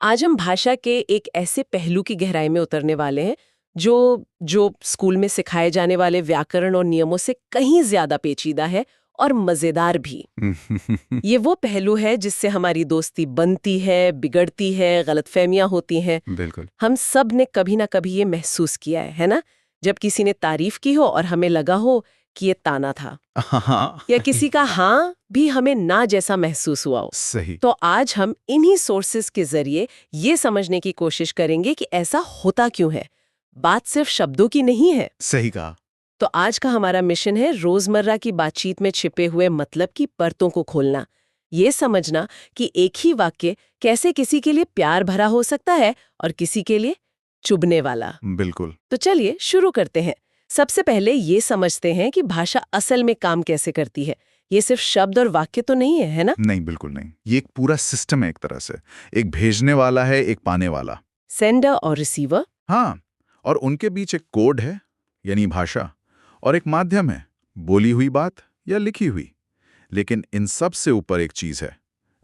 आज हम भाषा के एक ऐसे पहलू की गहराई में उतरने वाले हैं जो जो स्कूल में सिखाए जाने वाले व्याकरण और नियमों से कहीं ज्यादा पेचीदा है और मजेदार भी। ये वो पहलू है जिससे हमारी दोस्ती बनती है, बिगड़ती है, गलतफहमियां होती हैं। बिल्कुल। हम सब ने कभी ना कभी ये महसूस किया है ना? जब किसी ने तारीफ की हो और हमें लगा हो कि ये ताना था, हाँ, या किसी का हाँ भी हमें ना जैसा महसूस हुआ हो। सही। तो आज हम इन्हीं सोर्सेस के जरिए ये समझने की कोशिश करेंगे कि ऐसा होता क्यों है। बात सिर्फ शब्दों की नहीं है। सही कहा। तो आज का हमारा मिशन है रोजमर्रा की बातचीत में छिपे हुए मतलब की परतों को खोलना, ये समझना कि एक ही वाक्य कैसे किसी के लिए प्यार भरा हो सकता है और किसी के लिए चुभने वाला। बिल्कुल। तो चलिए शुरू करते हैं। सबसे पहले ये समझते हैं कि भाषा असल में काम कैसे करती है। ये सिर्फ शब्द और वाक्य तो नहीं है ना? नहीं, बिल्कुल नहीं। ये एक पूरा सिस्टम है एक तरह से। एक भेजने वाला है, एक पाने वाला। सेंडर और रिसीवर। हाँ, और उनके बीच एक कोड है, यानी भाषा, और एक माध्यम है, बोली हुई बात या लिखी हुई। लेकिन इन सब से ऊपर एक चीज है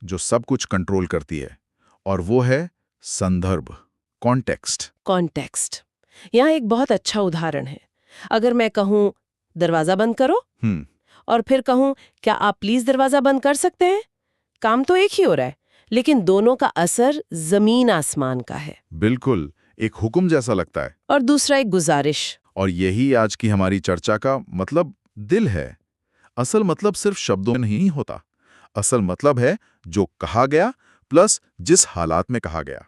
जो सब कुछ कंट्रोल करती है, और वो है संदर्भ, कॉन्टेक्स्ट। कॉन्टेक्स्ट। यहाँ एक बहुत अच्छा उदाहरण है। अगर मैं कहूँ दरवाजा बंद करो और फिर कहूँ क्या आप प्लीज दरवाजा बंद कर सकते हैं, काम तो एक ही हो रहा है, लेकिन दोनों का असर जमीन आसमान का है। बिल्कुल, एक हुक्म जैसा लगता है। और दूसरा एक गुजारिश। और यही आज की हमारी चर्चा का मतलब दिल है। असल मतलब सिर्फ शब्दों में नहीं होता। असल मतलब है जो कहा गया प्लस जिस हालात में कहा गया।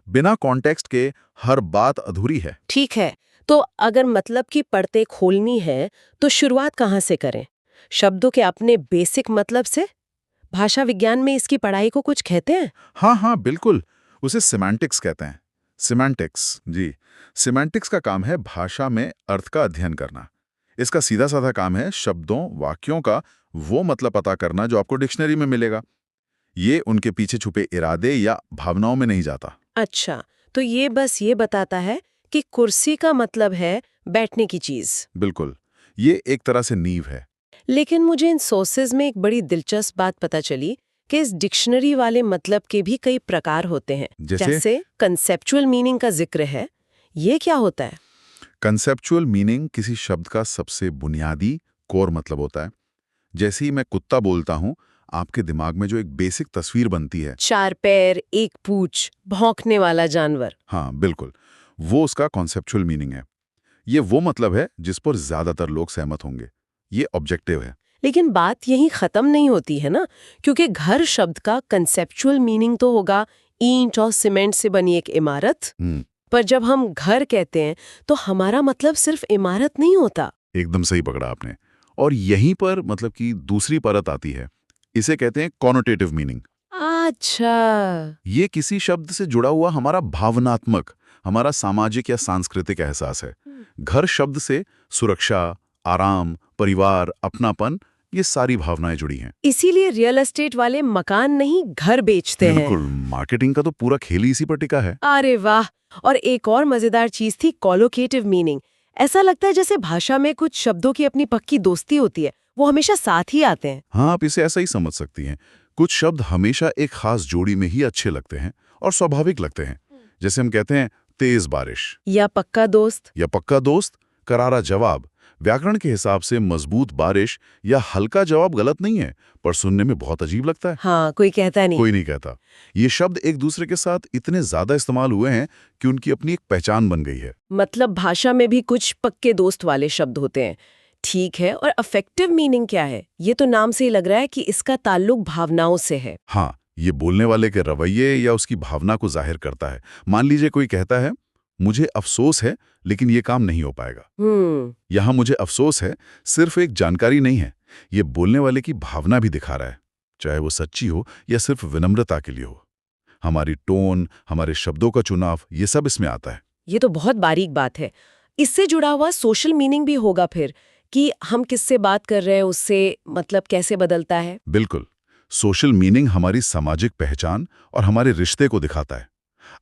बिना कॉन्टेक्स्ट के हर बात अधूरी है। ठीक है, तो अगर मतलब की परतें खोलनी है तो शुरुआत कहाँ से करें? शब्दों के अपने बेसिक मतलब से? भाषा विज्ञान में इसकी पढ़ाई को कुछ कहते हैं? हाँ हाँ, बिल्कुल। उसे सिमेंटिक्स कहते हैं। सिमेंटिक्स, जी। सिमेंटिक्स का काम है भाषा में अर्थ का अध्ययन करना। इसका सीधा साधा काम है शब्दों, वाक्यों का वो मतलब पता करना जो आपको डिक्शनरी में मिलेगा। ये उनके पीछे छुपे इरादे या भावनाओं में नहीं जाता। अच्छा, तो ये बस ये बताता है कि कुर्सी का मतलब है बैठने की चीज। बिल्कुल, ये एक तरह से नींव है। लेकिन मुझे इन सोर्सेज में एक बड़ी दिलचस्प बात पता चली कि इस डिक्शनरी वाले मतलब के भी कई प्रकार होते हैं। जैसे कंसेप्चुअल मीनिंग का जिक्र है। ये क्या होता है? कंसेप्चुअल मीनिंग किसी शब्द का सबसे बुनियादी कोर मतलब होता है। जैसे ही मैं कुत्ता बोलता हूँ, आपके दिमाग में जो एक बेसिक तस्वीर बनती है, 4 पैर, 1 पूंछ, भौंकने वाला जानवर। हाँ बिल्कुल, वो उसका कॉन्सेप्चुअल मीनिंग है। ये वो मतलब है जिस पर ज्यादातर लोग सहमत होंगे। ये ऑब्जेक्टिव है। लेकिन बात यहीं खत्म नहीं होती है ना, क्योंकि घर शब्द का कंसेप्चुअल मीनिंग तो होगा ईंट और सीमेंट से बनी एक इमारत। पर जब हम घर कहते हैं तो हमारा मतलब सिर्फ इमारत नहीं होता। एकदम सही पकड़ा आपने। और यहीं पर मतलब की दूसरी परत आती है। इसे कहते हैं कॉनोटेटिव मीनिंग। अच्छा। ये किसी शब्द से जुड़ा हुआ हमारा भावनात्मक, हमारा सामाजिक या सांस्कृतिक एहसास है। घर शब्द से सुरक्षा, आराम, परिवार, अपनापन, ये सारी भावनाएं जुड़ी हैं। इसीलिए रियल एस्टेट वाले मकान नहीं घर बेचते हैं। बिल्कुल, मार्केटिंग का तो पूरा खेल ही इसी पर टिका है। अरे वाह। और एक और मजेदार चीज थी कोलोकेटिव मीनिंग। ऐसा लगता है जैसे भाषा में कुछ शब्दों की अपनी पक्की दोस्ती होती है, वो हमेशा साथ ही आते हैं। हाँ, आप इसे ऐसा ही समझ सकती हैं। कुछ शब्द हमेशा एक खास जोड़ी में ही अच्छे लगते हैं और स्वाभाविक लगते हैं। जैसे हम कहते हैं तेज बारिश, या पक्का दोस्त। या पक्का दोस्त, करारा जवाब। व्याकरण के हिसाब से मजबूत बारिश या हल्का जवाब गलत नहीं है, पर सुनने में बहुत अजीब लगता है। हाँ, कोई कहता नहीं। कोई नहीं कहता। ये शब्द एक दूसरे के साथ इतने ज्यादा इस्तेमाल हुए हैं कि उनकी अपनी एक पहचान बन गई है। मतलब भाषा में भी कुछ पक्के दोस्त वाले शब्द होते हैं। ठीक है, और अफेक्टिव मीनिंग क्या है? ये तो नाम से ही लग रहा है कि इसका ताल्लुक भावनाओं से है। हाँ, ये बोलने वाले के रवैये या उसकी भावना को जाहिर करता है। मान लीजिए कोई कहता है, मुझे अफसोस है लेकिन ये काम नहीं हो पाएगा। यहाँ मुझे अफसोस है सिर्फ एक जानकारी नहीं है, ये बोलने वाले की भावना भी दिखा रहा है, चाहे वो सच्ची हो या सिर्फ विनम्रता के लिए हो। हमारी टोन, हमारे शब्दों का चुनाव, ये सब इसमें आता है। ये तो बहुत बारीक बात है। इससे जुड़ा हुआ सोशल मीनिंग भी होगा फिर, कि हम किससे बात कर रहे हैं उससे मतलब कैसे बदलता है। बिल्कुल, सोशल मीनिंग हमारी सामाजिक पहचान और हमारे रिश्ते को दिखाता है।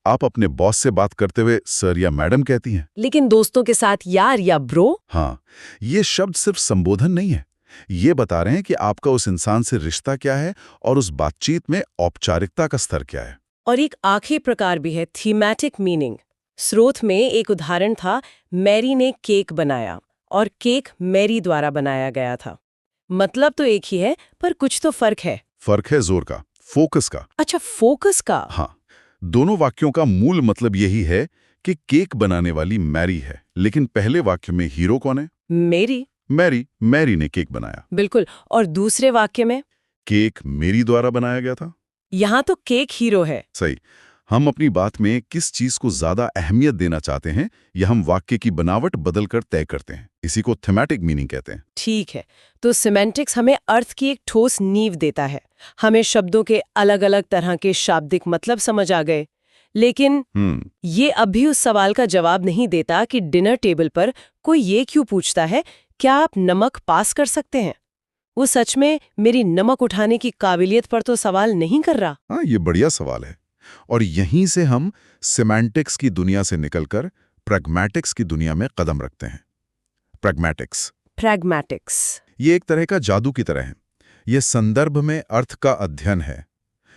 आप अपने बॉस से बात करते हुए सर या मैडम कहती हैं, लेकिन दोस्तों के साथ यार या ब्रो। हाँ, ये शब्द सिर्फ संबोधन नहीं है, ये बता रहे हैं कि आपका उस इंसान से रिश्ता क्या है और उस बातचीत में औपचारिकता का स्तर क्या है। और एक आखिरी प्रकार भी है, थीमैटिक मीनिंग। स्रोत में एक उदाहरण था, मैरी ने केक बनाया और केक मैरी द्वारा बनाया गया था। मतलब तो एक ही है, पर कुछ तो फर्क है। फर्क है जोर का, फोकस का। अच्छा, फोकस का। हाँ, दोनों वाक्यों का मूल मतलब यही है कि केक बनाने वाली मैरी है, लेकिन पहले वाक्य में हीरो कौन है? मेरी। मैरी ने केक बनाया। बिल्कुल। और दूसरे वाक्य में केक मेरी द्वारा बनाया गया था। यहाँ तो केक हीरो है। सही। हम अपनी बात में किस चीज को ज्यादा अहमियत देना चाहते हैं, यह हम वाक्य की बनावट बदलकर तय करते हैं। इसी को थीमैटिक मीनिंग कहते हैं। ठीक है, तो सिमेंटिक्स हमें अर्थ की एक ठोस नींव देता है। हमें शब्दों के अलग अलग तरह के शाब्दिक मतलब समझ आ गए, लेकिन ये अभी उस सवाल का जवाब नहीं देता कि डिनर टेबल पर कोई ये क्यों पूछता है, क्या आप नमक पास कर सकते हैं? वो सच में मेरी नमक उठाने की काबिलियत पर तो सवाल नहीं कर रहा। हाँ, ये बढ़िया सवाल है। और यहीं से हम सिमेंटिक्स की दुनिया से निकलकर प्रैग्मैटिक्स की दुनिया में कदम रखते हैं। प्रैग्मैटिक्स ये एक तरह का जादू की तरह है। ये संदर्भ में अर्थ का अध्ययन है।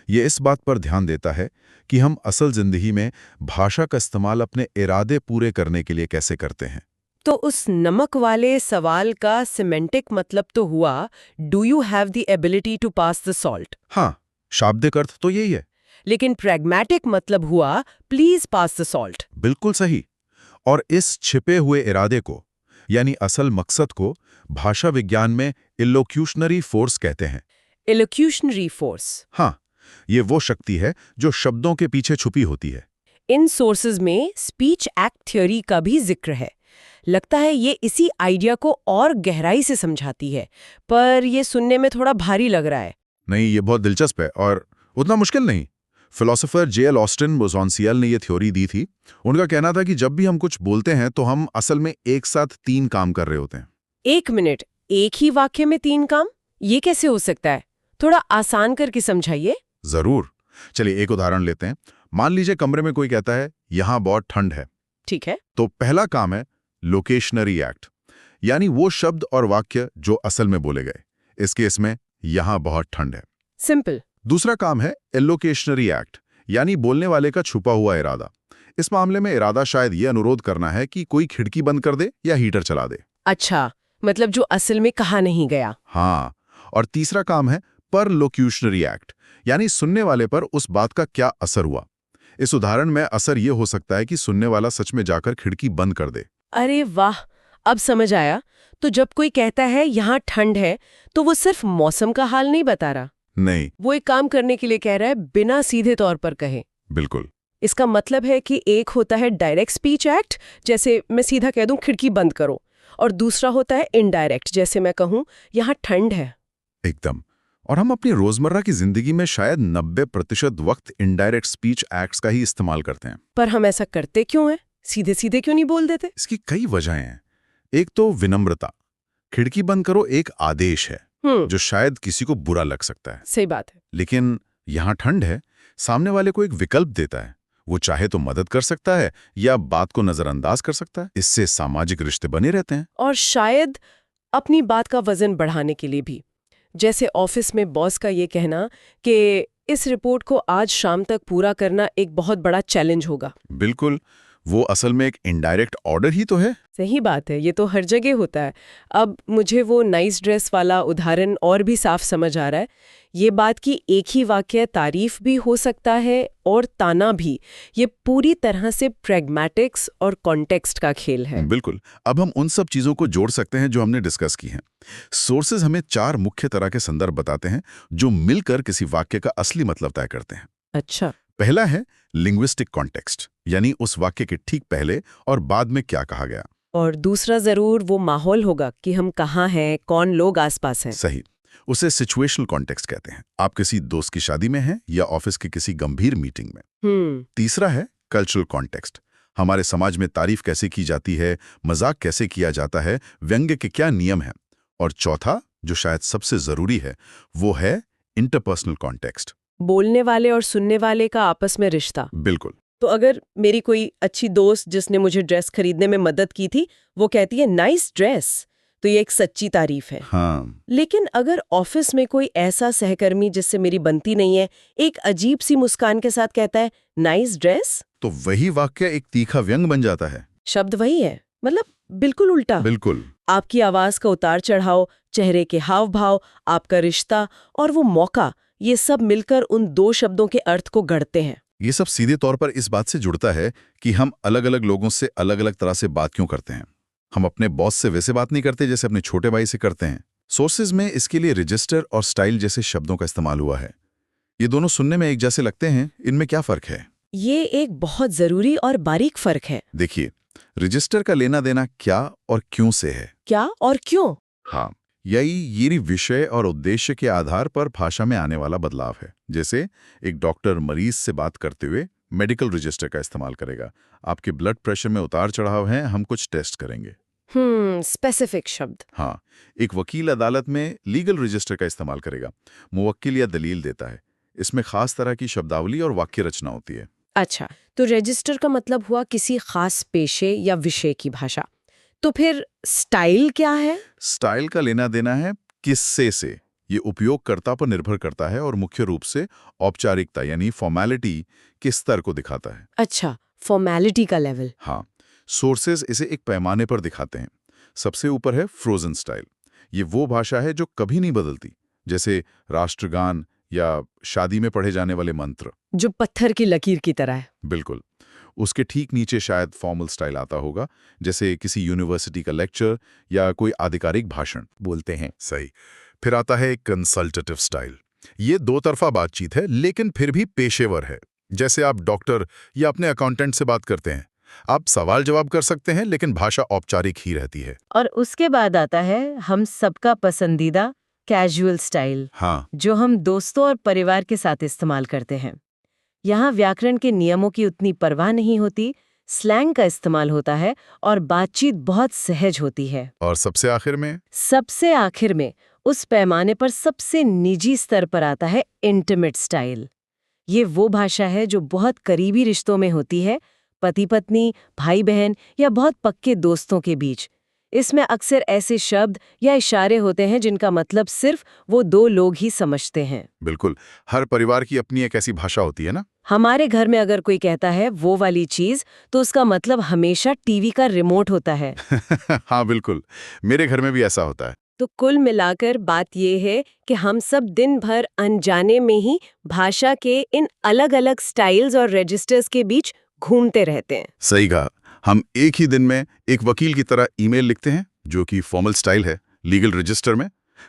ये इस बात पर ध्यान देता है कि हम असल जिंदगी में भाषा का इस्तेमाल अपने इरादे पूरे करने के लिए कैसे करते हैं। तो उस नमक वाले सवाल का सिमेंटिक मतलब तो हुआ, do you have the ability to pass the salt? हाँ, शाब्दिक अर्थ तो यही है। लेकिन प्रैग्मैटिक मतलब हुआ, प्लीज पास द सॉल्ट। बिल्कुल सही। और इस छिपे हुए इरादे को, यानी असल मकसद को, भाषा विज्ञान में इलोक्यूशनरी फोर्स कहते हैं। इलोक्यूशनरी फोर्स। हाँ, ये वो शक्ति है जो शब्दों के पीछे छुपी होती है। इन सोर्सेज में स्पीच एक्ट थ्योरी का भी जिक्र है। लगता है ये इसी आइडिया को और गहराई से समझाती है, पर ये सुनने में थोड़ा भारी लग रहा है। नहीं, ये बहुत दिलचस्प है और उतना मुश्किल नहीं। Philosopher J.L. ऑस्टिन बोसोन्सियल ने ये थ्योरी दी थी। उनका कहना था कि जब भी हम कुछ बोलते हैं तो हम असल में एक साथ 3 काम कर रहे होते हैं। 1 मिनट, एक ही वाक्य में 3 काम? ये कैसे हो सकता है? थोड़ा आसान करके समझाइए। जरूर। चलिए एक उदाहरण लेते हैं। मान लीजिए कमरे में कोई कहता है, यहाँ बहुत ठंड है। ठीक है। तो पहला काम है लोकेशनरी एक्ट, यानी वो शब्द और वाक्य जो असल में बोले गए। इस केस में यहाँ बहुत ठंड है। सिंपल। दूसरा काम है एलोकेशनरी एक्ट, यानी बोलने वाले का छुपा हुआ इरादा। इस मामले में इरादा शायद ये अनुरोध करना है कि कोई खिड़की बंद कर दे या हीटर चला दे। अच्छा, मतलब जो असल में कहा नहीं गया। हाँ। और तीसरा काम है परलोक्यूशनरी एक्ट, यानी सुनने वाले पर उस बात का क्या असर हुआ। इस उदाहरण में असर ये हो सकता है कि सुनने वाला सच में जाकर खिड़की बंद कर दे। अरे वाह, अब समझ आया। तो जब कोई कहता है यहाँ ठंड है, तो वो सिर्फ मौसम का हाल नहीं बता रहा। नहीं, वो एक काम करने के लिए कह रहा है, बिना सीधे तौर पर कहे। बिल्कुल। इसका मतलब है कि एक होता है डायरेक्ट स्पीच एक्ट, जैसे मैं सीधा कह दूं खिड़की बंद करो, और दूसरा होता है इनडायरेक्ट, जैसे मैं कहूं यहाँ ठंड है। एकदम। और हम अपनी रोजमर्रा की जिंदगी में शायद 90% वक्त इनडायरेक्ट स्पीच एक्ट्स का ही इस्तेमाल करते हैं। पर हम ऐसा करते क्यों हैं? सीधे सीधे क्यों नहीं बोल देते? इसकी कई वजहें हैं। एक तो विनम्रता। खिड़की बंद करो एक आदेश है जो शायद किसी को बुरा लग सकता है। सही बात है। लेकिन यहाँ ठंड है सामने वाले को एक विकल्प देता है। वो चाहे तो मदद कर सकता है या बात को नजरअंदाज कर सकता है। इससे सामाजिक रिश्ते बने रहते हैं। और शायद अपनी बात का वजन बढ़ाने के लिए भी, जैसे ऑफिस में बॉस का ये कहना कि इस रिपोर्ट को आज शाम तक पूरा करना एक बहुत बड़ा चैलेंज होगा। बिल्कुल, वो असल में एक इनडायरेक्ट ऑर्डर ही तो है। सही बात है, ये तो हर जगह होता है। अब मुझे वो नाइस ड्रेस वाला उदाहरण और भी साफ समझ आ रहा है। ये बात कि एक ही वाक्य तारीफ भी हो सकता है और ताना भी, ये पूरी तरह से प्रैग्मैटिक्स और कॉन्टेक्स्ट का खेल है। बिल्कुल। अब हम उन सब चीजों को जोड़ सकते हैं जो हमने डिस्कस की हैं। सोर्सेज हमें 4 मुख्य तरह के संदर्भ बताते हैं जो मिलकर किसी वाक्य का असली मतलब तय करते हैं। अच्छा। पहला है लिंग्विस्टिक कॉन्टेक्स्ट, यानी उस वाक्य के ठीक पहले और बाद में क्या कहा गया। और दूसरा जरूर वो माहौल होगा कि हम कहाँ हैं, कौन लोग आसपास हैं। सही। उसे सिचुएशनल कॉन्टेक्स्ट कहते हैं। आप किसी दोस्त की शादी में हैं या ऑफिस की किसी गंभीर मीटिंग में। तीसरा है कल्चरल कॉन्टेक्स्ट। हमारे समाज में तारीफ कैसे की जाती है, मजाक कैसे किया जाता है, व्यंग्य के क्या नियम हैं। और चौथा, जो शायद सबसे जरूरी है, वो है इंटरपर्सनल कॉन्टेक्स्ट। बोलने वाले और सुनने वाले का आपस में रिश्ता। बिल्कुल। तो अगर मेरी कोई अच्छी दोस्त जिसने मुझे ड्रेस खरीदने में मदद की थी, वो कहती है नाइस ड्रेस, तो ये एक सच्ची तारीफ है। हाँ, लेकिन अगर ऑफिस में कोई ऐसा सहकर्मी जिससे मेरी बनती नहीं है, एक अजीब सी मुस्कान के साथ कहता है नाइस ड्रेस, तो वही वाक्य एक तीखा व्यंग बन जाता है। शब्द वही है, मतलब बिल्कुल उल्टा। बिल्कुल। आपकी आवाज का उतार चढ़ाव, चेहरे के हाव भाव, आपका रिश्ता और वो मौका, ये सब मिलकर उन दो शब्दों के अर्थ को गढ़ते हैं। ये सब सीधे तौर पर इस बात से जुड़ता है कि हम अलग अलग लोगों से अलग अलग तरह से बात क्यों करते हैं। हम अपने बॉस से वैसे बात नहीं करते जैसे अपने छोटे भाई से करते हैं। सोर्सेज में इसके लिए रजिस्टर और स्टाइल जैसे शब्दों का इस्तेमाल हुआ है। ये दोनों सुनने में एक जैसे लगते हैं, इनमें क्या फर्क है? ये एक बहुत जरूरी और बारीक फर्क है। देखिए, रजिस्टर का लेना देना क्या और क्यों से है। क्या और क्यों? हाँ, यही विषय और उद्देश्य के आधार पर भाषा में आने वाला बदलाव है। जैसे एक डॉक्टर मरीज से बात करते हुए मेडिकल रजिस्टर का इस्तेमाल करेगा। आपके ब्लड प्रेशर में उतार चढ़ाव है, हम कुछ टेस्ट करेंगे। स्पेसिफिक शब्द। हाँ, एक वकील अदालत में लीगल रजिस्टर का इस्तेमाल करेगा। मुवक्किल या दलील देता है। इसमें खास तरह की शब्दावली और वाक्य रचना होती है। अच्छा, तो रजिस्टर का मतलब हुआ किसी खास पेशे या विषय की भाषा। तो फिर स्टाइल क्या है? स्टाइल का लेना देना है किससे से। ये उपयोगकर्ता पर निर्भर करता है और मुख्य रूप से औपचारिकता यानी फॉर्मेलिटी के स्तर को दिखाता है। अच्छा, फॉर्मेलिटी का लेवल। हाँ, सोर्सेज इसे एक पैमाने पर दिखाते हैं। सबसे ऊपर है फ्रोजन स्टाइल। ये वो भाषा है जो कभी नहीं बदलती, जैसे राष्ट्रगान या शादी में पढ़े जाने वाले मंत्र, जो पत्थर की लकीर की तरह है। बिल्कुल। उसके ठीक नीचे शायद फॉर्मल स्टाइल आता होगा, जैसे किसी यूनिवर्सिटी का लेक्चर या कोई आधिकारिक भाषण बोलते हैं। सही। फिर आता है कंसल्टेटिव स्टाइल। ये दो तरफा बातचीत है, लेकिन फिर भी पेशेवर है। जैसे आप डॉक्टर या अपने अकाउंटेंट से बात करते हैं। आप सवाल जवाब कर सकते हैं, लेकिन भाषा औपचारिक ही रहती है। और उसके बाद आता है हम सबका पसंदीदा कैजुअल स्टाइल, हाँ, जो हम दोस्तों और परिवार के साथ इस्तेमाल करते हैं। यहाँ व्याकरण के नियमों की उतनी परवाह नहीं होती, स्लैंग का इस्तेमाल होता है और बातचीत बहुत सहज होती है। और सबसे आखिर में उस पैमाने पर सबसे निजी स्तर पर आता है इंटीमेट स्टाइल। ये वो भाषा है जो बहुत करीबी रिश्तों में होती है, पति पत्नी, भाई बहन या बहुत पक्के दोस्तों के बीच। इसमें अक्सर ऐसे शब्द या इशारे होते हैं जिनका मतलब सिर्फ वो दो लोग ही समझते हैं। बिल्कुल, हर परिवार की अपनी एक ऐसी भाषा होती है ना। हमारे घर में अगर कोई कहता है वो वाली चीज, तो उसका मतलब हमेशा टीवी का रिमोट होता है। हाँ बिल्कुल, मेरे घर में भी ऐसा होता है। तो कुल मिलाकर बात ये है कि हम सब दिन भर अनजाने में ही भाषा के इन अलग अलग स्टाइल्स और रजिस्टर्स के बीच घूमते रहते हैं। सही कहा। हम एक ही दिन में एक वकील की तरह ईमेल लिखते हैं, जो कि फॉर्मल स्टाइल है, लीगल रजिस्टर में।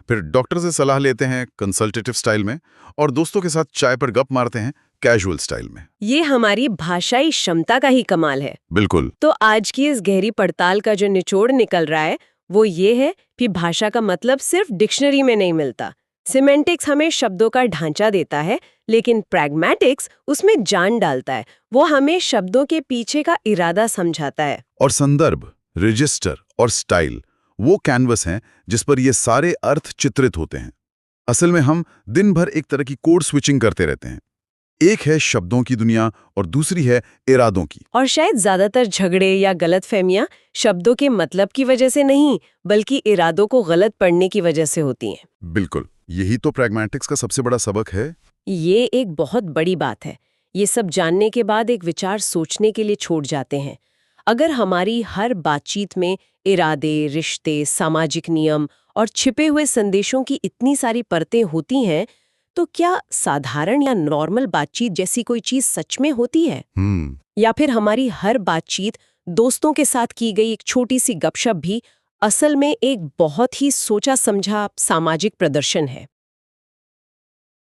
फिर डॉक्टर से सलाह लेते हैं, कंसल्टेटिव स्टाइल में। और दोस्तों के साथ चाय पर गप मारते हैं, कैजुअल स्टाइल में। ये हमारी भाषाई क्षमता का ही कमाल है। बिल्कुल। तो आज की इस गहरी पड़ताल का जो निचोड़ निकल रहा है वो ये है कि भाषा का मतलब सिर्फ डिक्शनरी में नहीं मिलता। सिमेंटिक्स हमें शब्दों का ढांचा देता है, लेकिन प्रैग्मेटिक्स उसमें जान डालता है। वो हमें शब्दों के पीछे का इरादा समझाता है। और संदर्भ, रजिस्टर और स्टाइल वो कैनवस हैं जिस पर ये सारे अर्थ चित्रित होते हैं। असल में हम दिन भर एक तरह की कोड स्विचिंग करते रहते हैं। एक है शब्दों की दुनिया और दूसरी है इरादों की। और शायद ज्यादातर झगड़े या गलतफहमियां शब्दों के मतलब की वजह से नहीं, बल्कि इरादों को गलत पढ़ने की वजह से होती हैं। बिल्कुल, यही तो प्रैग्मेटिक्स का सबसे बड़ा सबक है। ये एक बहुत बड़ी बात है। ये सब जानने के बाद एक विचार सोचने के लिए छोड़ जाते हैं। अगर हमारी हर बातचीत में इरादे, रिश्ते, सामाजिक नियम और छिपे हुए संदेशों की इतनी सारी परतें होती हैं, तो क्या साधारण या नॉर्मल बातचीत जैसी कोई चीज सच में होती है? या फिर हमारी हर बातचीत, दोस्तों के साथ की गई एक छोटी सी गपशप भी असल में एक बहुत ही सोचा समझा सामाजिक प्रदर्शन है?